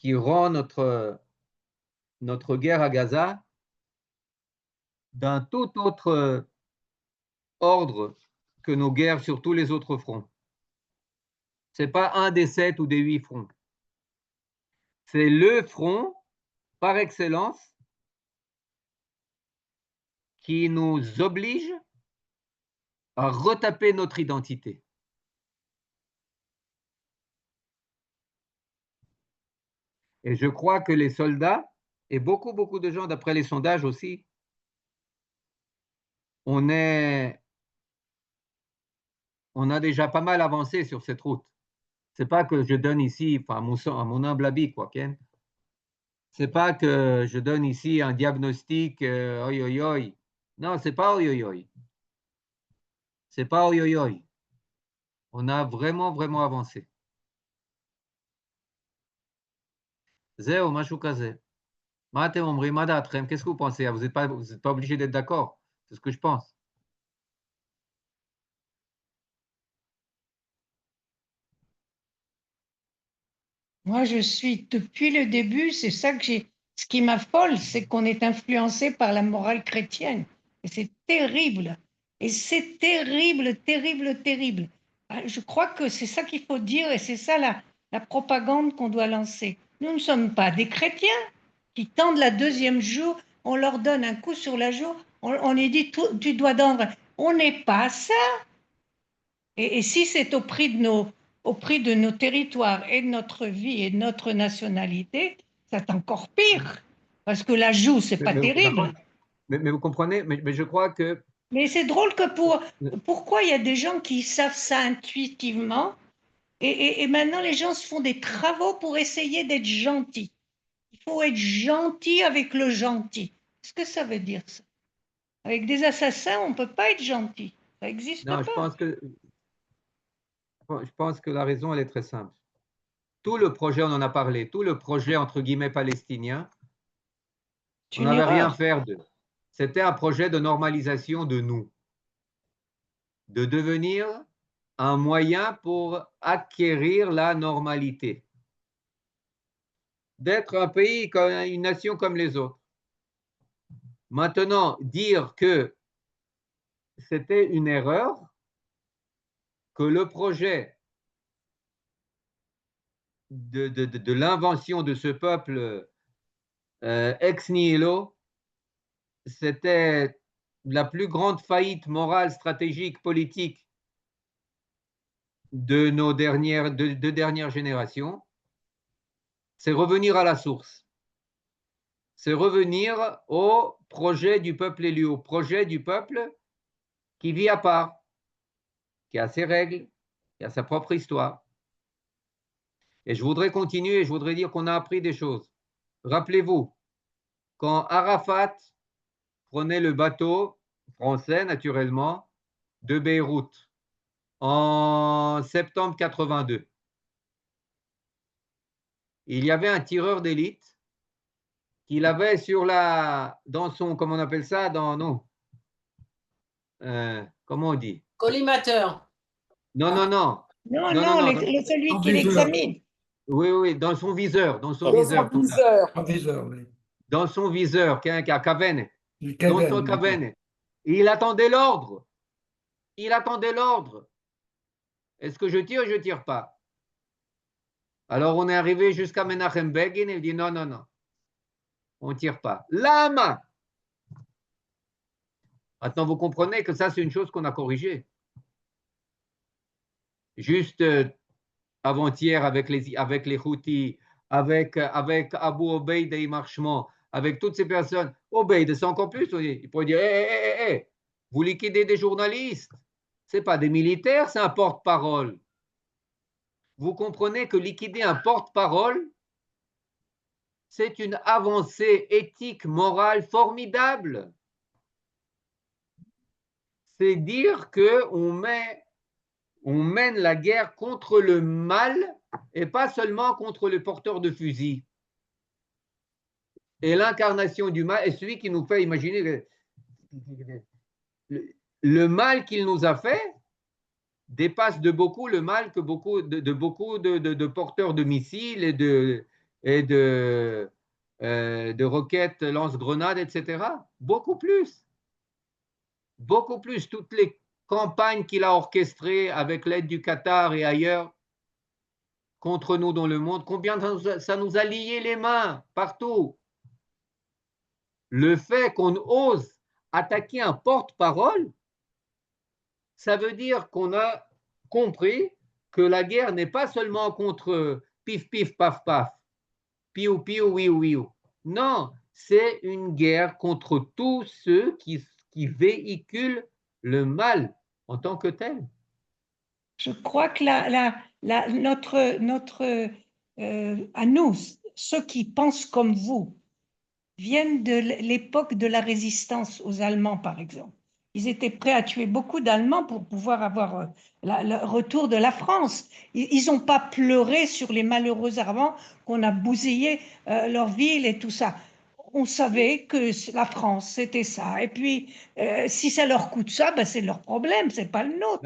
rend notre guerre à Gaza d'un tout autre ordre que nos guerres sur tous les autres fronts. Ce n'est pas un des 7 ou des 8 fronts. C'est le front par excellence qui nous oblige à retaper notre identité. Et je crois que les soldats, et beaucoup de gens, d'après les sondages aussi, on a déjà pas mal avancé sur cette route. C'est pas que je donne ici, enfin, à mon humble avis, quoi, Ken. C'est pas que je donne ici un diagnostic, oi, oi, oi. Non, c'est pas oi, oi, oi. C'est pas oi, oi, oi. On a vraiment avancé. Zéo, משהו כזה. מה אתם אומרים? מה דעתכם? Qu'est-ce que vous pensez? Vous n'êtes pas obligé d'être d'accord. C'est ce que je pense. Moi, je suis depuis le début, c'est ça que j'ai. Ce qui m'affole, c'est qu'on est influencé par la morale chrétienne. Et c'est terrible. Et c'est terrible, terrible, terrible. Je crois que c'est ça qu'il faut dire et c'est ça la propagande qu'on doit lancer. Nous ne sommes pas des chrétiens qui tendent la deuxième joue, on leur donne un coup sur la joue, on les dit tu dois tendre. On n'est pas ça. Et si c'est au prix de nos territoires et de notre vie et de notre nationalité, c'est encore pire. Parce que la joue, c'est pas terrible. Mais vous comprenez, mais je crois que... Mais c'est drôle que pourquoi il y a des gens qui savent ça intuitivement et maintenant les gens se font des travaux pour essayer d'être gentils. Il faut être gentil avec le gentil. Qu'est-ce que ça veut dire ça? Avec des assassins, on ne peut pas être gentil. Ça n'existe pas. Je pense que la raison, elle est très simple. Tout le projet, on en a parlé, tout le projet entre guillemets palestinien, on n'avait rien à faire d'eux. C'était un projet de normalisation de nous, de devenir un moyen pour acquérir la normalité, d'être un pays, une nation comme les autres. Maintenant, dire que c'était une erreur, que le projet de l'invention de ce peuple ex nihilo, c'était la plus grande faillite morale, stratégique, politique de nos deux dernières générations, c'est revenir à la source. C'est revenir au projet du peuple élu, au projet du peuple qui vit à part, qui a ses règles, qui a sa propre histoire. Et je voudrais continuer, je voudrais dire qu'on a appris des choses. Rappelez-vous, quand Arafat prenait le bateau français, naturellement, de Beyrouth en septembre 82, il y avait un tireur d'élite qu'il avait dans son, comment on appelle ça, comment on dit? Collimateur. Non, celui qui l'examine. Oui, dans son viseur, Dans son viseur. Oui. Dans son viseur, qui a caverne. Dans son caverne. Il attendait l'ordre. Est-ce que je tire ou je ne tire pas? Alors on est arrivé jusqu'à Menachem Begin et il dit non, on ne tire pas. Lama. Maintenant, vous comprenez que ça, c'est une chose qu'on a corrigée. Juste avant-hier avec les Houthis, avec Abu Obeid et Marchement, avec toutes ces personnes. Oh ben, il descend encore plus. Il pourrait dire, vous liquidez des journalistes. Ce n'est pas des militaires, c'est un porte-parole. Vous comprenez que liquider un porte-parole, c'est une avancée éthique, morale formidable. C'est dire qu'on mène la guerre contre le mal et pas seulement contre le porteur de fusil. Et l'incarnation du mal est celui qui nous fait imaginer le mal qu'il nous a fait dépasse de beaucoup le mal que beaucoup de porteurs de missiles et de roquettes lance-grenades, etc. Beaucoup plus. Beaucoup plus. Toutes les campagnes qu'il a orchestrées avec l'aide du Qatar et ailleurs contre nous dans le monde, combien ça nous a lié les mains partout. Le fait qu'on ose attaquer un porte-parole, ça veut dire qu'on a compris que la guerre n'est pas seulement contre pif, pif, paf, paf, piou, piou, wiou, wiou. Non, c'est une guerre contre tous ceux qui véhiculent le mal en tant que tel. Je crois que à nous, ceux qui pensent comme vous, viennent de l'époque de la résistance aux Allemands, par exemple. Ils étaient prêts à tuer beaucoup d'Allemands pour pouvoir avoir le retour de la France. Ils n'ont pas pleuré sur les malheureux Allemands qu'on a bousillé leur ville et tout ça. On savait que la France, c'était ça. Et puis, si ça leur coûte ça, ben c'est leur problème, c'est pas le nôtre.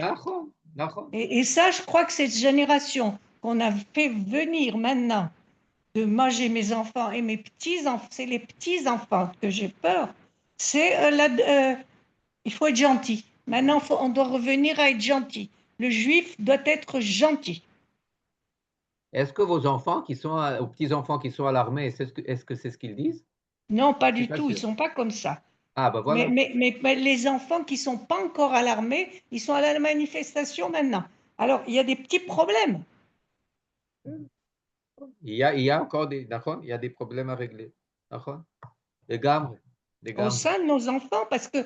D'accord. Et ça, je crois que cette génération qu'on a fait venir maintenant, de moi j'ai mes enfants et mes petits-enfants, c'est les petits-enfants que j'ai peur, c'est il faut être gentil. Maintenant, on doit revenir à être gentil. Le juif doit être gentil. Est-ce que vos enfants aux petits-enfants qui sont à l'armée, est-ce que c'est ce qu'ils disent? Non, pas du tout, ils ne sont pas comme ça. Ah, ben voilà. Mais les enfants qui ne sont pas encore à l'armée, ils sont à la manifestation maintenant. Alors, il y a des petits problèmes. Il y a encore il y a des problèmes à régler. Des gamres. Au sein de nos enfants, parce que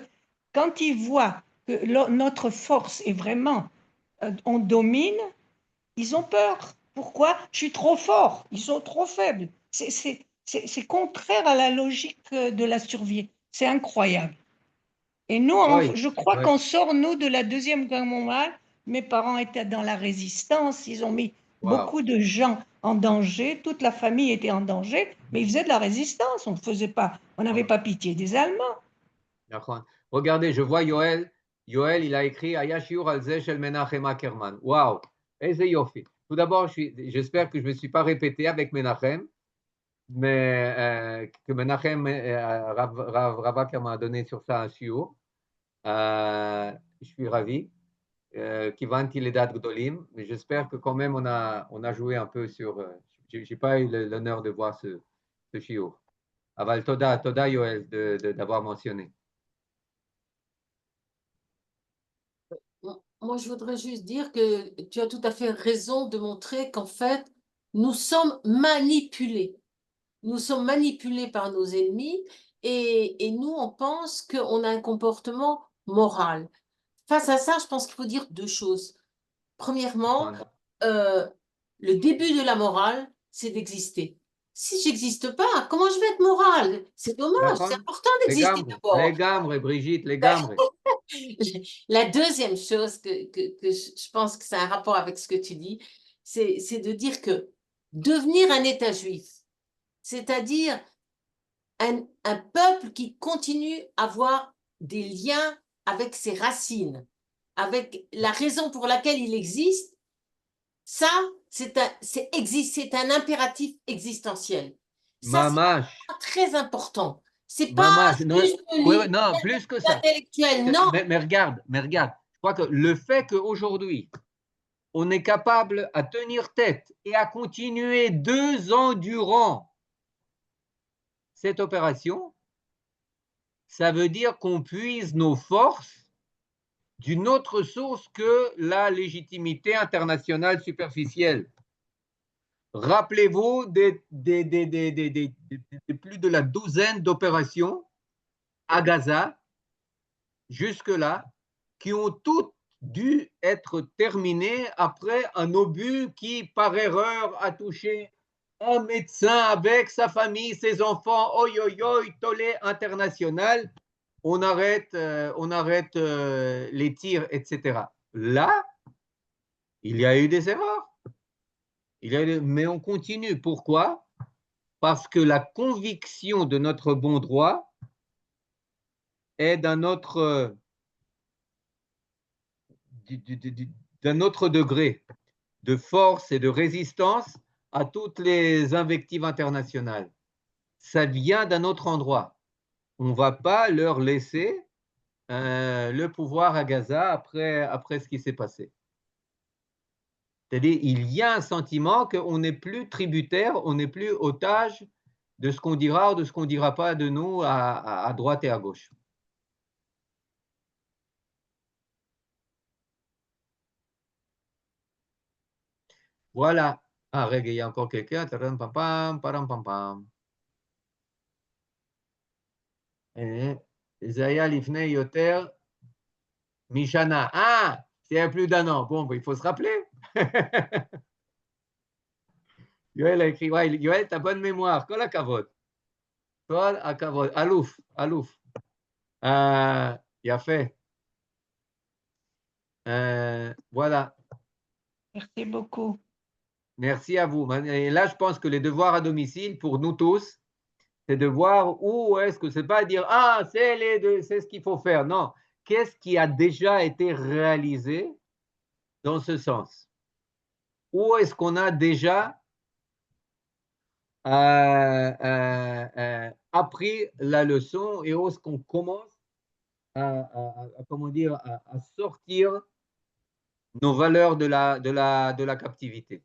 quand ils voient que notre force est vraiment, on domine, ils ont peur. Pourquoi? Je suis trop fort, ils sont trop faibles. C'est contraire à la logique de la survie. C'est incroyable. Et nous, je crois qu'on sort, nous, de la Deuxième Guerre mondiale. Mes parents étaient dans la résistance, ils ont mis beaucoup de gens en danger, toute la famille était en danger, mais ils faisaient de la résistance, on n'avait pas pitié des Allemands. Regardez, je vois Yoel, il a écrit Ayashiur al-Zeh shel Menachem Ackerman. Waouh, Eze Yofi. Tout d'abord, j'espère que je ne me suis pas répété avec Menachem, mais que Menachem, Rav Ackerman a donné sur ça un shiur. Je suis ravi. Kivanti Ledat Gdolim, mais j'espère que quand même on a joué un peu sur. Je n'ai pas eu l'honneur de voir ce shiur. Aval Toda Yoel d'avoir mentionné. Moi, je voudrais juste dire que tu as tout à fait raison de montrer qu'en fait, nous sommes manipulés. Nous sommes manipulés par nos ennemis et nous, on pense qu'on a un comportement moral. Face à ça, je pense qu'il faut dire deux choses. Premièrement, le début de la morale, c'est d'exister. Si j'existe pas, comment je vais être morale? C'est dommage, c'est important d'exister d'abord. Les gamres, Brigitte, les gamres. La deuxième chose que je pense que c'est un rapport avec ce que tu dis, c'est de dire que devenir un État juif, c'est-à-dire un peuple qui continue à avoir des liens avec ses racines, avec la raison pour laquelle il existe, ça, c'est un impératif existentiel. Ça, c'est très important. C'est pas non, plus que ça. Non. Mais regarde, je crois que le fait qu'aujourd'hui, on est capable à tenir tête et à continuer 2 ans durant cette opération, ça veut dire qu'on puise nos forces d'une autre source que la légitimité internationale superficielle. Rappelez-vous des plus de la douzaine d'opérations à Gaza, jusque-là, qui ont toutes dû être terminées après un obus qui, par erreur, a touché un médecin avec sa famille, ses enfants, oi, oi, oi, tollé international, on arrête les tirs, etc. Là, il y a eu des erreurs. Mais on continue. Pourquoi? Parce que la conviction de notre bon droit est d'un autre degré de force et de résistance à toutes les invectives internationales. Ça vient d'un autre endroit. On ne va pas leur laisser le pouvoir à Gaza après ce qui s'est passé. C'est-à-dire, il y a un sentiment qu'on n'est plus tributaire, on n'est plus otage de ce qu'on dira ou de ce qu'on ne dira pas de nous à droite et à gauche. Voilà. Ah, regarde, il y a encore quelqu'un. Taram, pam, pam, param, pam, pam. Zaya Lifnei Yoter Mishana. Ah, c'est il y a plus d'un an. Bon, il faut se rappeler. Yoel a écrit, ouais, Yoel, t'as bonne mémoire. Kol hakavod. Kol hakavod. Alouf, alouf. Il a fait. Voilà. Merci beaucoup. Merci à vous. Et là, je pense que les devoirs à domicile, pour nous tous, c'est de voir où est-ce que c'est pas dire ah c'est ce qu'il faut faire. Non, qu'est-ce qui a déjà été réalisé dans ce sens? Où est-ce qu'on a déjà appris la leçon et où est-ce qu'on commence comment dire, à sortir nos valeurs de la captivité?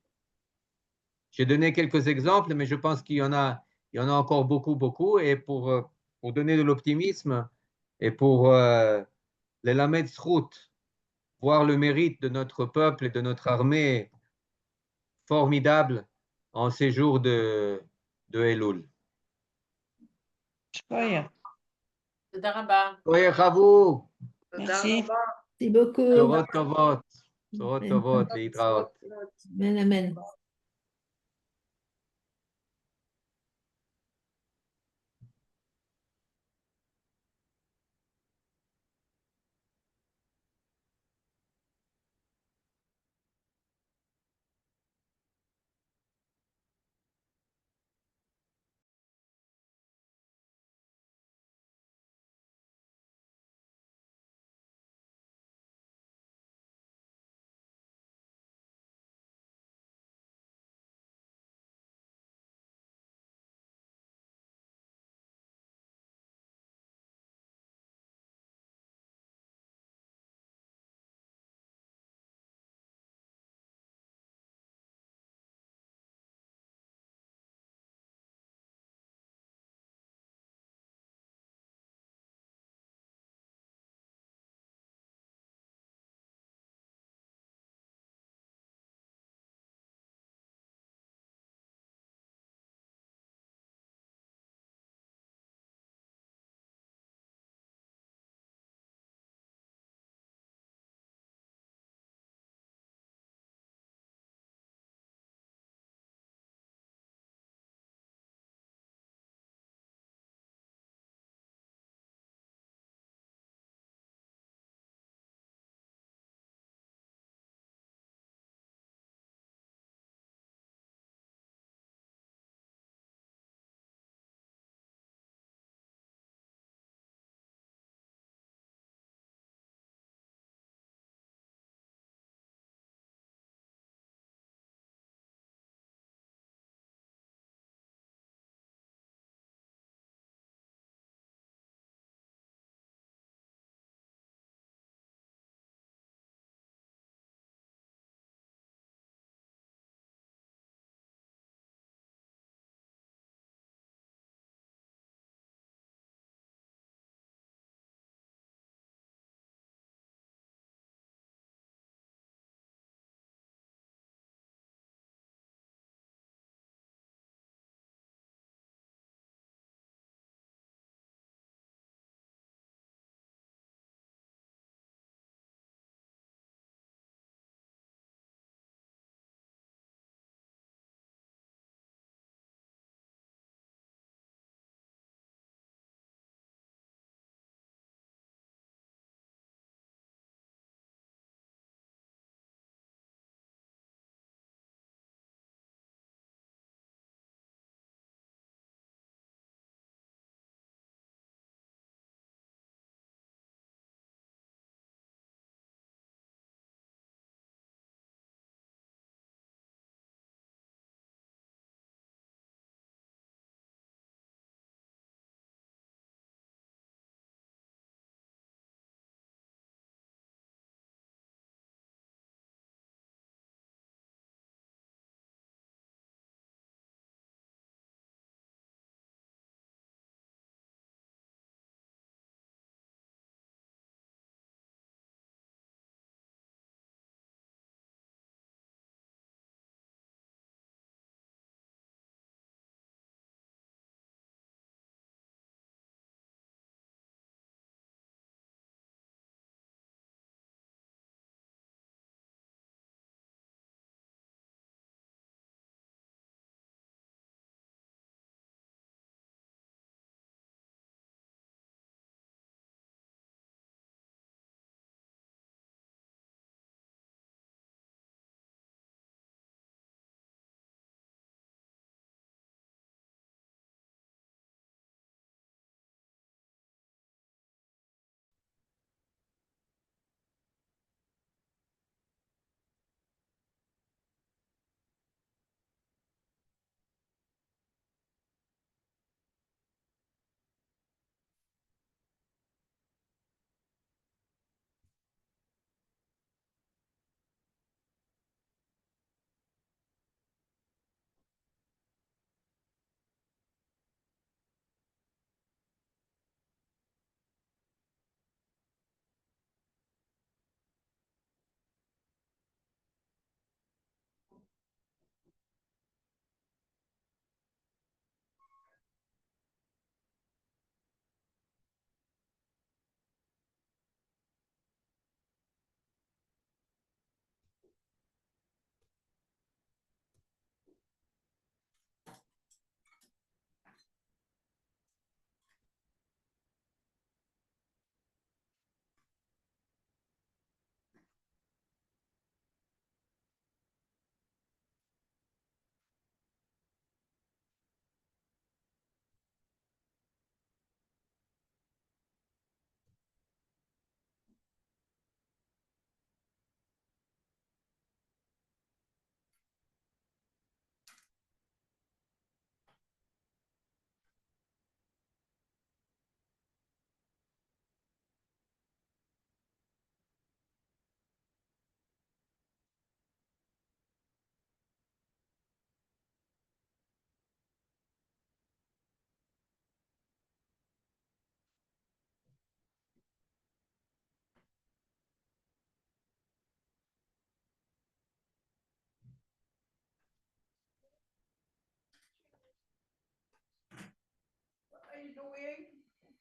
J'ai donné quelques exemples, mais je pense qu'il y en a encore beaucoup, beaucoup. Et pour donner de l'optimisme et pour les Lamed Srout, voir le mérite de notre peuple et de notre armée formidable en ces jours de Elul. Shkoya. תודה רבה. Soyez chavou, Merci. Merci beaucoup. Torot tovot, Torot tovot, להתראות. Amen, amen.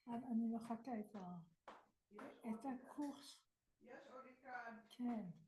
אני מחכה את הקורס. כן.